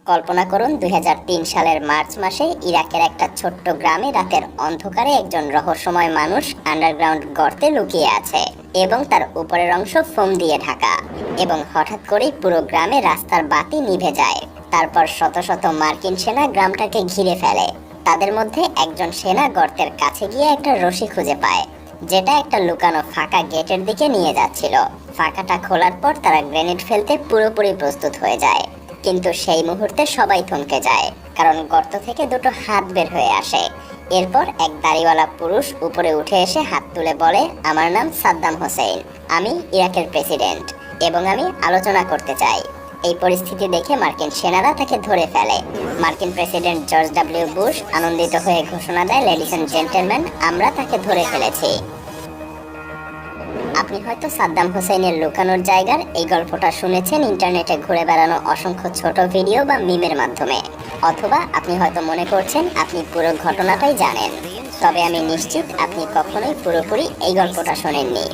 কল্পনা করুন ২০০৩ সালের মার্চ মাসে ইরাকের একটা ছোট্ট গ্রামে রাতের অন্ধকারে একজন রহস্যময় মানুষ আন্ডারগ্রাউন্ড গর্তে লুকিয়ে আছে এবং তার উপরের অংশ ফোম দিয়ে ঢাকা। এবং হঠাৎ করেই পুরো গ্রামে রাস্তার বাতি নিভে যায়। তারপর শত শত মার্কিন সেনা গ্রামটাকে ঘিরে ফেলে। তাদের মধ্যে একজন সেনা গর্তের কাছে গিয়ে একটা রশি খুঁজে পায়, যেটা একটা লুকানো ফাঁকা গেটের দিকে নিয়ে যাচ্ছিল। ফাঁকাটা খোলার পর তারা গ্রেনেড ফেলতে পুরোপুরি প্রস্তুত হয়ে যায়। কিন্তু সেই মুহূর্তে সবাই থমকে যায়, কারণ গর্ত থেকে দুটো হাত বের হয়ে আসে। এরপর এক দাড়িওয়ালা পুরুষ উপরে উঠে এসে হাত তুলে বলে, আমার নাম সাদ্দাম হোসেন, আমি ইরাকের প্রেসিডেন্ট এবং আমি আলোচনা করতে চাই। এই পরিস্থিতি দেখে মার্কিন সেনারা তাকে ধরে ফেলে। মার্কিন প্রেসিডেন্ট জর্জ ডব্লিউ বুশ আনন্দিত হয়ে ঘোষণা দেয়, লেডিস এন্ড জেন্টলম্যান, আমরা তাকে ধরে ফেলেছি। আপনি হয়তো সাদ্দাম হোসেনের লুকানোর জায়গার এই গল্পটা শুনেছেন ইন্টারনেটে ঘুরে বেড়ানো অসংখ্য ছোট ভিডিও বা মিমের মাধ্যমে, অথবা আপনি হয়তো মনে করছেন আপনি পুরো ঘটনাটাই জানেন। তবে আমি নিশ্চিত আপনি কখনোই পুরোপুরি এই গল্পটা শোনেননি,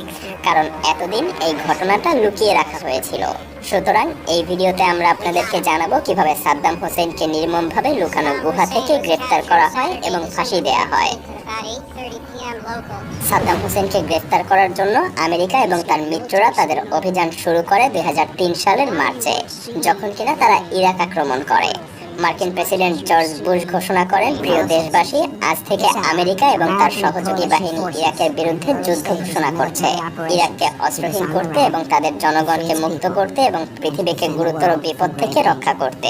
কারণ এতদিন এই ঘটনাটা লুকিয়ে রাখা হয়েছিল। সুতরাং এই ভিডিওতে আমরা আপনাদেরকে জানাবো কিভাবে সাদ্দাম হোসেনকে নির্মমভাবে লুকানো গুহা থেকে গ্রেফতার করা হয় এবং ফাঁসি দেয়া হয়। সাদ্দাম হোসেনকে গ্রেফতার করার জন্য আমেরিকা এবং তার মিত্ররা তাদের অভিযান শুরু করে ২০০৩ সালের মার্চে, যখন কিনা তারা ইরাক আক্রমণ করে। মার্কিন প্রেসিডেন্ট জর্জ বুশ ঘোষণা করেন, প্রিয় দেশবাসী, আজ থেকে আমেরিকা এবং তার সহযোগী বাহিনী ইরাকের বিরুদ্ধে যুদ্ধ ঘোষণা করছে, ইরাককে অস্ত্রহীন করতে এবং তাদের জনগণকে মুক্ত করতে এবং পৃথিবীকে গুরুতর বিপদ থেকে রক্ষা করতে।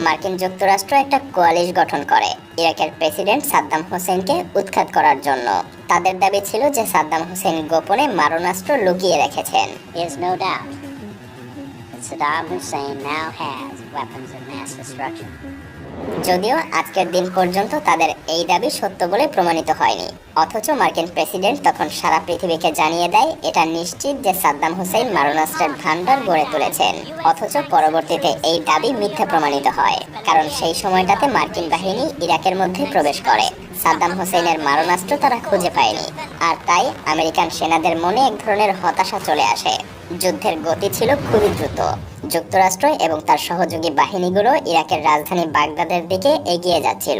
মার্কিন যুক্তরাষ্ট্র একটা কোয়ালিশ গঠন করে ইরাকের প্রেসিডেন্ট সাদ্দাম হোসেনকে উৎখাত করার জন্য। তাদের দাবি ছিল যে সাদ্দাম হোসেন গোপনে মারণাস্ত্র লুকিয়ে রেখেছেন। Saddam Hussein now has weapons of mass destruction. যদিও আজকের দিন পর্যন্ত তাদের এই দাবি সত্য বলে প্রমাণিত হয়নি, অথচ মার্কিন প্রেসিডেন্ট তখন সারা পৃথিবীকে জানিয়ে দেয় এটা নিশ্চিত যে সাদ্দাম হোসেন মারণাস্ত্রের ভান্ডার গড়ে তুলেছেন। অথচ পরবর্তীতে এই দাবি মিথ্যা প্রমাণিত হয়, কারণ সেই সময়টাতে মার্কিন বাহিনী ইরাকের মধ্যে প্রবেশ করে। সাদ্দাম হোসেনের মারণাস্ত্র তারা খুঁজে পায়নি, আর তাই আমেরিকান সেনাদের মনে এক ধরনের হতাশা চলে আসে। যুদ্ধের গতি ছিল খুবই দ্রুত। যুক্তরাষ্ট্র এবং তার সহযোগী বাহিনীগুলো ইরাকের রাজধানী বাগদাদের দিকে এগিয়ে যাচ্ছিল।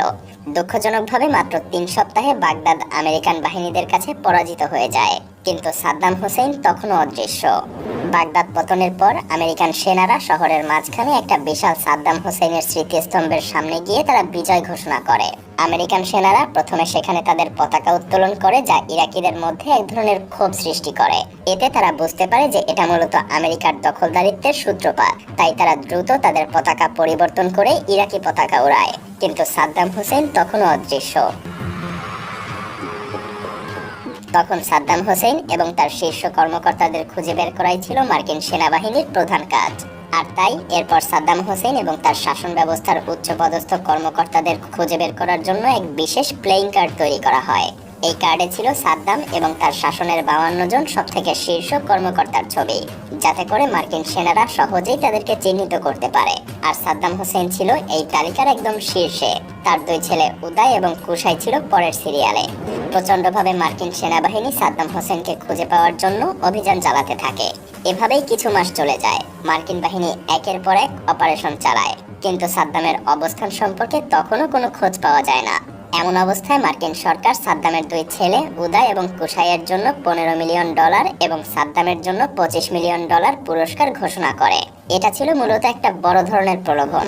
দুঃখজনকভাবে মাত্র ৩ সপ্তাহে বাগদাদ আমেরিকান বাহিনীদের কাছে পরাজিত হয়ে যায়, কিন্তু সাদ্দাম হোসেন তখনও অদৃশ্য। বাগদাদ পতনের পর আমেরিকান সেনারা শহরের মাঝখানে একটা বিশাল সাদ্দাম হোসেনের স্মৃতিস্তম্ভের সামনে গিয়ে তারা বিজয় ঘোষণা করে। আমেরিকান সেনারা প্রথমে সেখানে তাদের পতাকা উত্তোলন করে, যা ইরাকিদের মধ্যে এক ধরনের ক্ষোভ সৃষ্টি করে। এতে তারা বুঝতে পারে যে এটা মূলত আমেরিকার দখলদারিত্বের সূত্রপাত, তাই তারা দ্রুত তাদের পতাকা পরিবর্তন করে ইরাকি পতাকা উড়ায়। কিন্তু সাদ্দাম হোসেন তখনও অদৃশ্য। তখন সাদ্দাম হোসেন এবং তার শীর্ষ কর্মকর্তাদের খুঁজে বের করাই ছিল মার্কিন সেনাবাহিনীর প্রধান কাজ। আর তাই এরপর সাদ্দাম হোসেন এবং তার শাসন ব্যবস্থার উচ্চপদস্থ কর্মকর্তাদের খুঁজে বের করার জন্য এক বিশেষ প্লেইং কার্ড তৈরি করা হয়। এই কার্ডে ছিল সাদ্দাম এবং তার শাসনের 52 জন সবথেকে শীর্ষ কর্মকর্তার ছবি, যাতে করে মার্কিন সেনারা সহজেই তাদেরকে চিহ্নিত করতে পারে। আর সাদ্দাম হোসেন ছিল এই তালিকার একদম শীর্ষে। তার 2 ছেলে উদয় এবং কুশাই ছিল পরের সিরিয়ালে। প্রচণ্ডভাবে মার্কিন সেনাবাহিনী সাদ্দাম হোসেনকে খুঁজে পাওয়ার জন্য অভিযান চালাতে থাকে। এভাবেই কিছু মাস চলে যায়। মার্কিন বাহিনী একের পর এক অপারেশন চালায়, কিন্তু সাদ্দামের অবস্থান সম্পর্কে তখনও কোনো খোঁজ পাওয়া যায় না। এমন অবস্থায় মার্কিন সরকার সাদ্দামের 2 ছেলে উদয় এবং কুশাইয়ের জন্য $15 মিলিয়ন এবং সাদ্দামের জন্য $25 মিলিয়ন পুরস্কার ঘোষণা করে। এটা ছিল মূলত একটা বড় ধরনের প্রলোভন।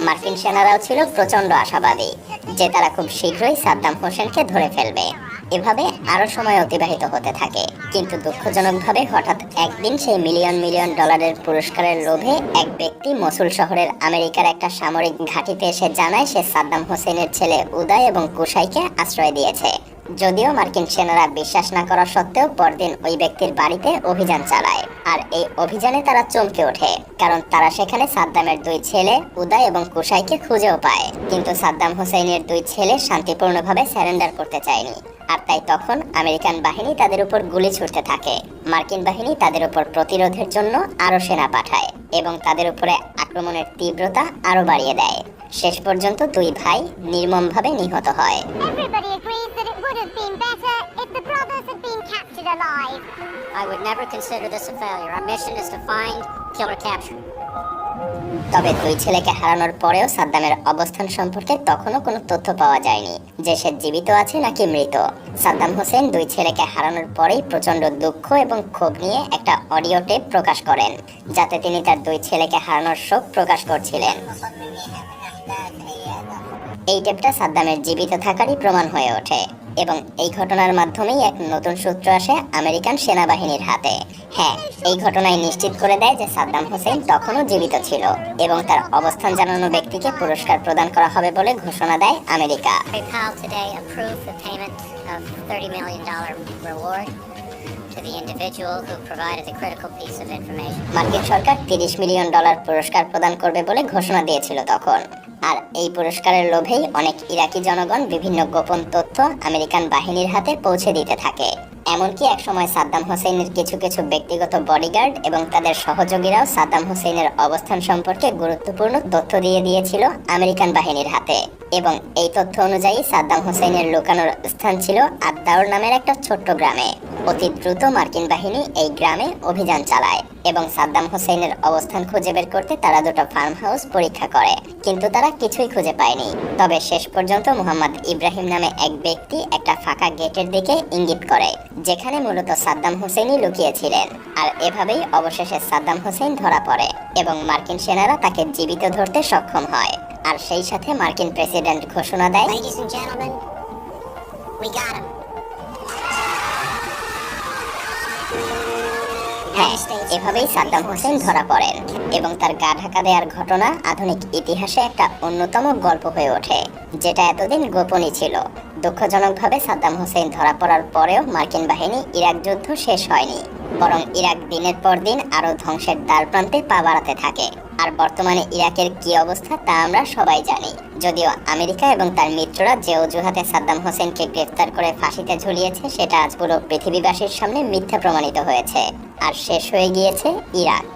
মার্কিন সেনারাও ছিল প্রচন্ড আশাবাদী যে তারা খুব শীঘ্রই সাদ্দাম হোসেনকে ধরে ফেলবে। এভাবে আরো সময় অতিবাহিত হতে থাকে, কিন্তু দুঃখজনকভাবে হঠাৎ একদিন সেই $মিলিয়ন মিলিয়ন পুরস্কারের লোভে এক ব্যক্তি মসুল শহরের আমেরিকার একটা সামরিক ঘাঁটিতে এসে জানায় সে সাদ্দাম হোসেনের ছেলে উদয় এবং কুশাইকে আশ্রয় দিয়েছে। যদিও মার্কিন সেনারা বিশ্বাস না করা সত্ত্বেও পরদিন ওই ব্যক্তির বাড়িতে অভিযান চালায়। আর এই অভিযানে তারা চমকে ওঠে, কারণ তারা সেখানে সাদ্দামের 2 ছেলে উদয় এবং কুশাইকে খুঁজেও পায়। কিন্তু সাদ্দাম হোসেনের 2 ছেলে শান্তিপূর্ণভাবে স্যারেন্ডার করতে চায়নি, আর তাই তখন আমেরিকান বাহিনী তাদের উপর গুলি ছুড়তে থাকে। মার্কিন বাহিনী তাদের উপর প্রতিরোধের জন্য আরো সেনা পাঠায় এবং তাদের উপরে আক্রমণের তীব্রতা আরো বাড়িয়ে দেয়। শেষ পর্যন্ত 2 ভাই নির্মমভাবে নিহত হয়। alive. I would never consider this a failure. Our mission is to find, kill, or capture. তবে দুই ছেলেকে হারানোর পরেও সাদ্দামের অবস্থান সম্পর্কে তখনও কোনো তথ্য পাওয়া যায়নি যে সে জীবিত আছে নাকি মৃত। সাদ্দাম হোসেন দুই ছেলেকে হারানোর পরেই প্রচণ্ড দুঃখ এবং ক্ষোভ নিয়ে একটা অডিও টেপ প্রকাশ করেন, যাতে তিনি তার দুই ছেলেকে হারানোর শোক প্রকাশ করছিলেন। এই টেপটা সাদ্দামের জীবিত থাকারই প্রমাণ হয়ে ওঠে এবং এই ঘটনার মাধ্যমেই এক নতুন সূত্র আসে আমেরিকান সেনাবাহিনীর হাতে। হ্যাঁ, এই ঘটনায় নিশ্চিত করে দেয় যে সাদ্দাম হোসেন তখনও জীবিত ছিল এবং তার অবস্থান জানানো ব্যক্তিকে পুরস্কার প্রদান করা হবে বলে ঘোষণা দেয় America. PayPal today approved the payment of $30 million reward to the individual who provided the critical piece of information. মার্কিন সরকার $30 মিলিয়ন পুরস্কার প্রদান করবে বলে ঘোষণা দিয়েছিল তখন। আর এই পুরস্কারের লোভেই অনেক ইরাকি জনগণ বিভিন্ন গোপন তথ্য আমেরিকান বাহিনীর হাতে পৌঁছে দিতে থাকে। এমনকি একসময় সাদ্দাম হোসেনের কিছু কিছু ব্যক্তিগত বডিগার্ড এবং তাদের সহযোগীরাও সাদ্দাম হোসেনের অবস্থান সম্পর্কে গুরুত্বপূর্ণ তথ্য দিয়ে দিয়েছিল আমেরিকান বাহিনীর হাতে। এবং এই তথ্য অনুযায়ী সাদ্দাম হোসেনের লুকানোর স্থান ছিল আদ-দাওর নামের একটা ছোট্ট গ্রামে। অতি দ্রুত মার্কিন বাহিনী এই গ্রামে অভিযান চালায় এবং সাদ্দাম হোসেনের অবস্থান খুঁজে বের করতে তারা দুটো ফার্ম হাউস পরীক্ষা করে, কিন্তু তারা কিছুই খুঁজে পায়নি। তবে শেষ পর্যন্ত মোহাম্মদ ইব্রাহিম নামে এক ব্যক্তি একটা ফাঁকা গেটের দিকে ইঙ্গিত করে, যেখানে মূলত সাদ্দাম হোসেনই লুকিয়েছিলেন। আর এভাবেই অবশেষে সাদ্দাম হোসেন ধরা পড়ে এবং মার্কিন সেনারা তাকে জীবিত ধরতে সক্ষম হয়। আর সেই সাথে মার্কিন প্রেসিডেন্ট ঘোষণা দেয়, Ladies and gentlemen, we got him. হ্যাঁ, এভাবেই সাদ্দাম হোসেন ধরা পড়েন এবং তার গা ঢাকা দেওয়ার ঘটনা আধুনিক ইতিহাসে একটা অন্যতম গল্প হয়ে ওঠে, যেটা এতদিন গোপনই ছিল। দুঃখজনকভাবে সাদ্দাম হোসেন ধরা পড়ার পরেও মার্কিন বাহিনী ইরাক যুদ্ধ শেষ হয়নি, বরং ইরাক দিনের পর দিন আরো ধ্বংসের দ্বারপ্রান্তে পা বাড়াতে থাকে। আর বর্তমানে ইরাকের কি অবস্থা তা আমরা সবাই জানি। যদিও আমেরিকা এবং তার মিত্ররা যে অজুহাতে সাদ্দাম হোসেনকে গ্রেফতার করে ফাঁসিতে ঝুলিয়েছে, সেটা আজ পুরো পৃথিবীবাসীর সামনে মিথ্যা প্রমাণিত হয়েছে। আর শেষ হয়ে গিয়েছে ইরাক।